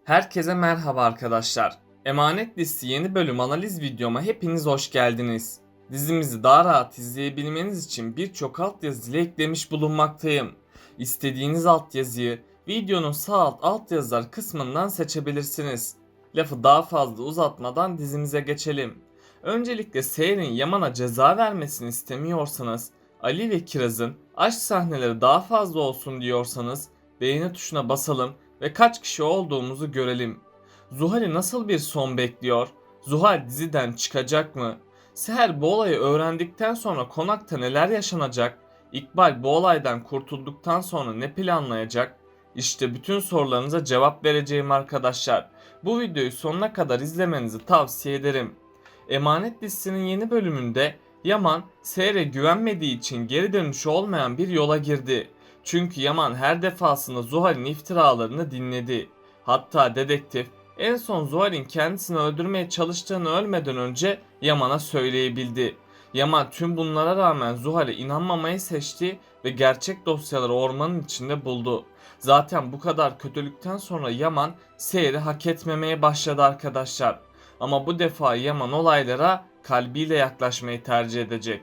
Herkese merhaba arkadaşlar. Emanet Listesi yeni bölüm analiz videoma hepiniz hoş geldiniz. Dizimizi daha rahat izleyebilmeniz için birçok altyazı ile eklemiş bulunmaktayım. İstediğiniz altyazıyı videonun sağ altyazılar kısmından seçebilirsiniz. Lafı daha fazla uzatmadan dizimize geçelim. Öncelikle Seher'in Yaman'a ceza vermesini istemiyorsanız, Ali ve Kiraz'ın aşk sahneleri daha fazla olsun diyorsanız beğeni tuşuna basalım ve kaç kişi olduğumuzu görelim. Zuhal'i nasıl bir son bekliyor? Zuhal diziden çıkacak mı? Seher bu olayı öğrendikten sonra konakta neler yaşanacak? İkbal bu olaydan kurtulduktan sonra ne planlayacak? İşte bütün sorularınıza cevap vereceğim arkadaşlar. Bu videoyu sonuna kadar izlemenizi tavsiye ederim. Emanet dizisinin yeni bölümünde Yaman, Seher'e güvenmediği için geri dönüşü olmayan bir yola girdi. Çünkü Yaman her defasında Zuhal'in iftiralarını dinledi. Hatta dedektif en son Zuhal'in kendisini öldürmeye çalıştığını ölmeden önce Yaman'a söyleyebildi. Yaman tüm bunlara rağmen Zuhal'e inanmamayı seçti ve gerçek dosyaları ormanın içinde buldu. Zaten bu kadar kötülükten sonra Yaman Seher'i hak etmemeye başladı arkadaşlar. Ama bu defa Yaman olaylara kalbiyle yaklaşmayı tercih edecek.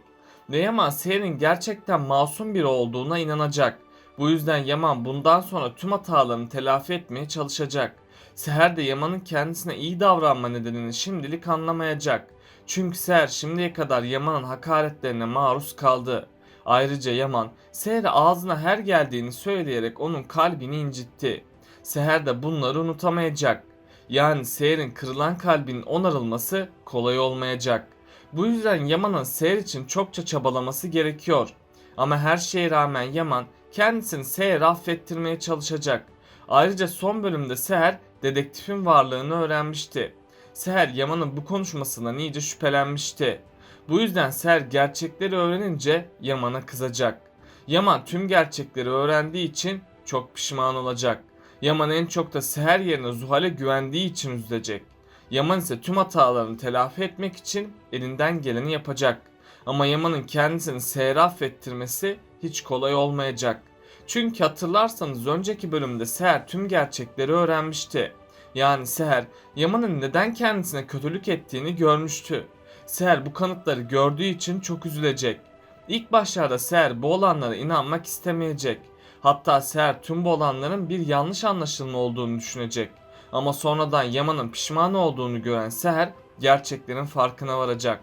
Ve Yaman Seher'in gerçekten masum biri olduğuna inanacak. Bu yüzden Yaman bundan sonra tüm hatalarını telafi etmeye çalışacak. Seher de Yaman'ın kendisine iyi davranma nedenini şimdilik anlamayacak. Çünkü Seher şimdiye kadar Yaman'ın hakaretlerine maruz kaldı. Ayrıca Yaman, Seher'e ağzına her geldiğini söyleyerek onun kalbini incitti. Seher de bunları unutamayacak. Yani Seher'in kırılan kalbinin onarılması kolay olmayacak. Bu yüzden Yaman'ın Seher için çokça çabalaması gerekiyor. Ama her şeye rağmen Yaman kendisini Seher'e affettirmeye çalışacak. Ayrıca son bölümde Seher dedektifin varlığını öğrenmişti. Seher Yaman'ın bu konuşmasından iyice şüphelenmişti. Bu yüzden Seher gerçekleri öğrenince Yaman'a kızacak. Yaman tüm gerçekleri öğrendiği için çok pişman olacak. Yaman en çok da Seher yerine Zuhal'e güvendiği için üzülecek. Yaman ise tüm hatalarını telafi etmek için elinden geleni yapacak. Ama Yaman'ın kendisini Seher'e affettirmesi hiç kolay olmayacak. Çünkü hatırlarsanız önceki bölümde Seher tüm gerçekleri öğrenmişti. Yani Seher Yaman'ın neden kendisine kötülük ettiğini görmüştü. Seher bu kanıtları gördüğü için çok üzülecek. İlk başlarda Seher bu olanlara inanmak istemeyecek. Hatta Seher tüm bu olanların bir yanlış anlaşılma olduğunu düşünecek. Ama sonradan Yaman'ın pişman olduğunu gören Seher gerçeklerin farkına varacak.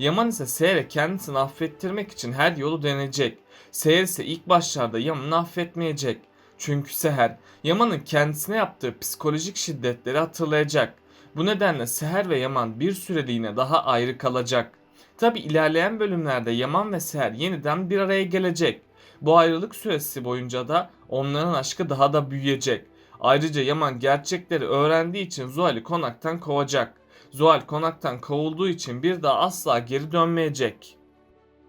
Yaman ise Seher'e kendisini affettirmek için her yolu deneyecek. Seher ise ilk başlarda Yaman'ı affetmeyecek. Çünkü Seher Yaman'ın kendisine yaptığı psikolojik şiddetleri hatırlayacak. Bu nedenle Seher ve Yaman bir süreliğine daha ayrı kalacak. Tabi ilerleyen bölümlerde Yaman ve Seher yeniden bir araya gelecek. Bu ayrılık süresi boyunca da onların aşkı daha da büyüyecek. Ayrıca Yaman gerçekleri öğrendiği için Zuhal'i konaktan kovacak. Zuhal konaktan kovulduğu için bir daha asla geri dönmeyecek.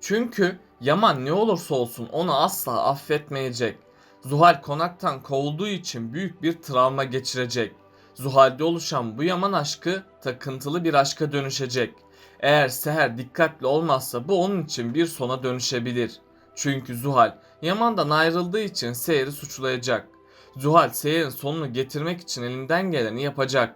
Çünkü Yaman ne olursa olsun onu asla affetmeyecek. Zuhal konaktan kovulduğu için büyük bir travma geçirecek. Zuhal'de oluşan bu Yaman aşkı takıntılı bir aşka dönüşecek. Eğer Seher dikkatli olmazsa bu onun için bir sona dönüşebilir. Çünkü Zuhal Yaman'dan ayrıldığı için Seher'i suçlayacak. Zuhal Seher'in sonunu getirmek için elinden geleni yapacak.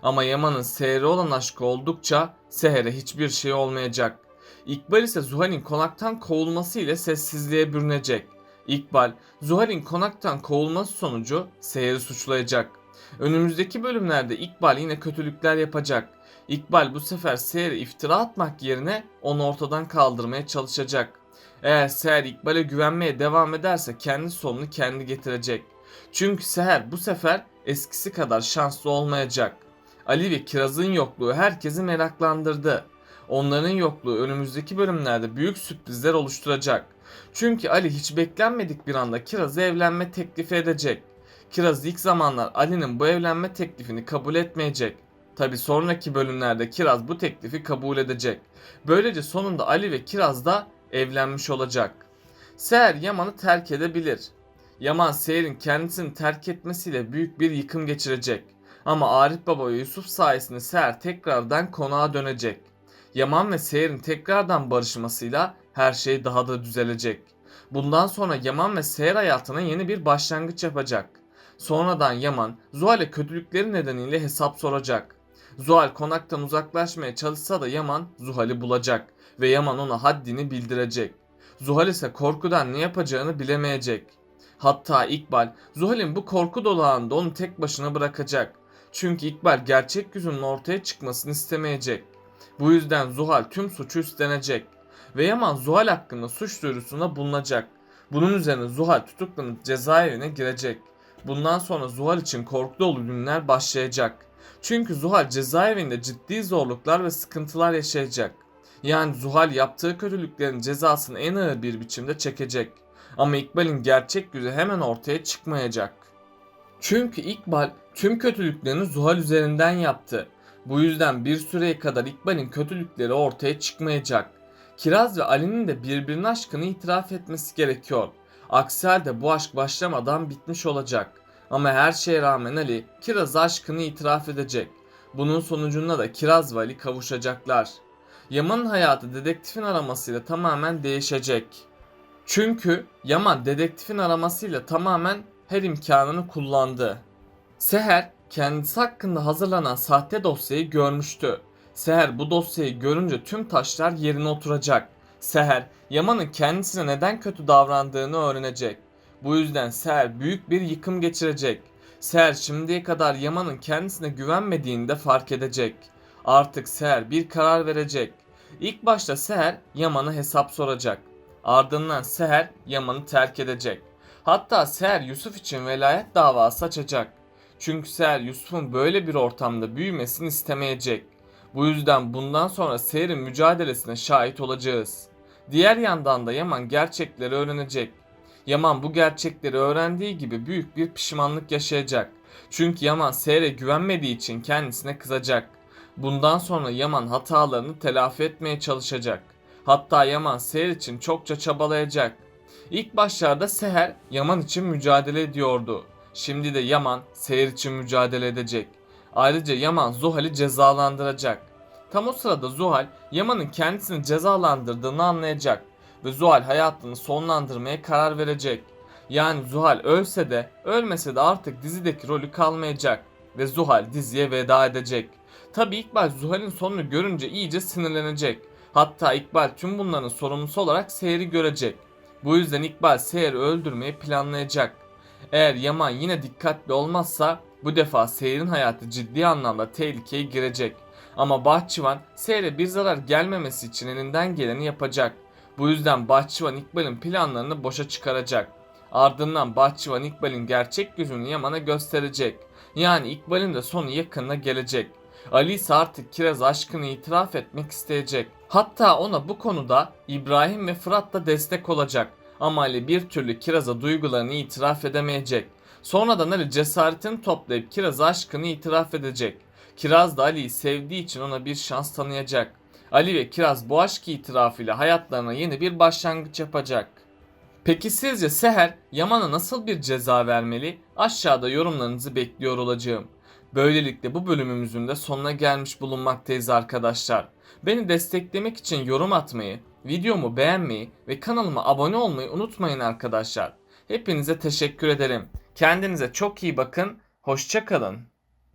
Ama Yaman'ın Seher'e olan aşkı oldukça Seher'e hiçbir şey olmayacak. İkbal ise Zuhal'in konaktan kovulması ile sessizliğe bürünecek. İkbal, Zuhal'in konaktan kovulması sonucu Seher'i suçlayacak. Önümüzdeki bölümlerde İkbal yine kötülükler yapacak. İkbal bu sefer Seher'e iftira atmak yerine onu ortadan kaldırmaya çalışacak. Eğer Seher İkbal'e güvenmeye devam ederse kendi sonunu kendi getirecek. Çünkü Seher bu sefer eskisi kadar şanslı olmayacak. Ali ve Kiraz'ın yokluğu herkesi meraklandırdı. Onların yokluğu önümüzdeki bölümlerde büyük sürprizler oluşturacak. Çünkü Ali hiç beklenmedik bir anda Kiraz'a evlenme teklifi edecek. Kiraz ilk zamanlar Ali'nin bu evlenme teklifini kabul etmeyecek. Tabi sonraki bölümlerde Kiraz bu teklifi kabul edecek. Böylece sonunda Ali ve Kiraz da evlenmiş olacak. Seher Yaman'ı terk edebilir. Yaman Seher'in kendisini terk etmesiyle büyük bir yıkım geçirecek. Ama Arif Baba ve Yusuf sayesinde Seher tekrardan konağa dönecek. Yaman ve Seher'in tekrardan barışmasıyla her şey daha da düzelecek. Bundan sonra Yaman ve Seher hayatına yeni bir başlangıç yapacak. Sonradan Yaman Zuhal'e kötülükleri nedeniyle hesap soracak. Zuhal konaktan uzaklaşmaya çalışsa da Yaman Zuhal'i bulacak ve Yaman ona haddini bildirecek. Zuhal ise korkudan ne yapacağını bilemeyecek. Hatta İkbal Zuhal'in bu korku dolu anında onu tek başına bırakacak. Çünkü İkbal gerçek yüzünün ortaya çıkmasını istemeyecek. Bu yüzden Zuhal tüm suçu üstlenecek ve Yaman Zuhal hakkında suç duyurusunda bulunacak. Bunun üzerine Zuhal tutuklanıp cezaevine girecek. Bundan sonra Zuhal için korku dolu günler başlayacak. Çünkü Zuhal cezaevinde ciddi zorluklar ve sıkıntılar yaşayacak. Yani Zuhal yaptığı kötülüklerin cezasını en ağır bir biçimde çekecek. Ama İkbal'in gerçek yüzü hemen ortaya çıkmayacak. Çünkü İkbal tüm kötülüklerini Zuhal üzerinden yaptı. Bu yüzden bir süreye kadar İkbal'in kötülükleri ortaya çıkmayacak. Kiraz ve Ali'nin de birbirinin aşkını itiraf etmesi gerekiyor. Aksi halde bu aşk başlamadan bitmiş olacak. Ama her şeye rağmen Ali Kiraz'a aşkını itiraf edecek. Bunun sonucunda da Kiraz ve Ali kavuşacaklar. Yaman'ın hayatı dedektifin aramasıyla tamamen değişecek. Çünkü Yaman dedektifin aramasıyla tamamen her imkanını kullandı. Seher kendisi hakkında hazırlanan sahte dosyayı görmüştü. Seher bu dosyayı görünce tüm taşlar yerine oturacak. Seher Yaman'ın kendisine neden kötü davrandığını öğrenecek. Bu yüzden Seher büyük bir yıkım geçirecek. Seher şimdiye kadar Yaman'ın kendisine güvenmediğini de fark edecek. Artık Seher bir karar verecek. İlk başta Seher Yaman'a hesap soracak. Ardından Seher Yaman'ı terk edecek. Hatta Seher Yusuf için velayet davası açacak. Çünkü Seher Yusuf'un böyle bir ortamda büyümesini istemeyecek. Bu yüzden bundan sonra Seher'in mücadelesine şahit olacağız. Diğer yandan da Yaman gerçekleri öğrenecek. Yaman bu gerçekleri öğrendiği gibi büyük bir pişmanlık yaşayacak. Çünkü Yaman Seher'e güvenmediği için kendisine kızacak. Bundan sonra Yaman hatalarını telafi etmeye çalışacak. Hatta Yaman Seher için çokça çabalayacak. İlk başlarda Seher Yaman için mücadele ediyordu. Şimdi de Yaman Seher için mücadele edecek. Ayrıca Yaman Zuhal'i cezalandıracak. Tam o sırada Zuhal Yaman'ın kendisini cezalandırdığını anlayacak ve Zuhal hayatını sonlandırmaya karar verecek. Yani Zuhal ölse de ölmese de artık dizideki rolü kalmayacak ve Zuhal diziye veda edecek. Tabi İkbal Zuhal'in sonunu görünce iyice sinirlenecek. Hatta İkbal tüm bunların sorumlusu olarak Seher'i görecek. Bu yüzden İkbal Seher'i öldürmeyi planlayacak. Eğer Yaman yine dikkatli olmazsa bu defa Seher'in hayatı ciddi anlamda tehlikeye girecek. Ama Bahçıvan Seher'e bir zarar gelmemesi için elinden geleni yapacak. Bu yüzden Bahçıvan İkbal'in planlarını boşa çıkaracak. Ardından Bahçıvan İkbal'in gerçek yüzünü Yaman'a gösterecek. Yani İkbal'in de sonu yakında gelecek. Ali ise artık Kiraz aşkını itiraf etmek isteyecek. Hatta ona bu konuda İbrahim ve Fırat da destek olacak. Ama Ali bir türlü Kiraz'a duygularını itiraf edemeyecek. Sonradan Ali cesaretini toplayıp Kiraz'a aşkını itiraf edecek. Kiraz da Ali'yi sevdiği için ona bir şans tanıyacak. Ali ve Kiraz bu aşk itirafıyla hayatlarına yeni bir başlangıç yapacak. Peki sizce Seher Yaman'a nasıl bir ceza vermeli? Aşağıda yorumlarınızı bekliyor olacağım. Böylelikle bu bölümümüzün de sonuna gelmiş bulunmaktayız arkadaşlar. Beni desteklemek için yorum atmayı, videomu beğenmeyi ve kanalıma abone olmayı unutmayın arkadaşlar. Hepinize teşekkür ederim. Kendinize çok iyi bakın. Hoşça kalın.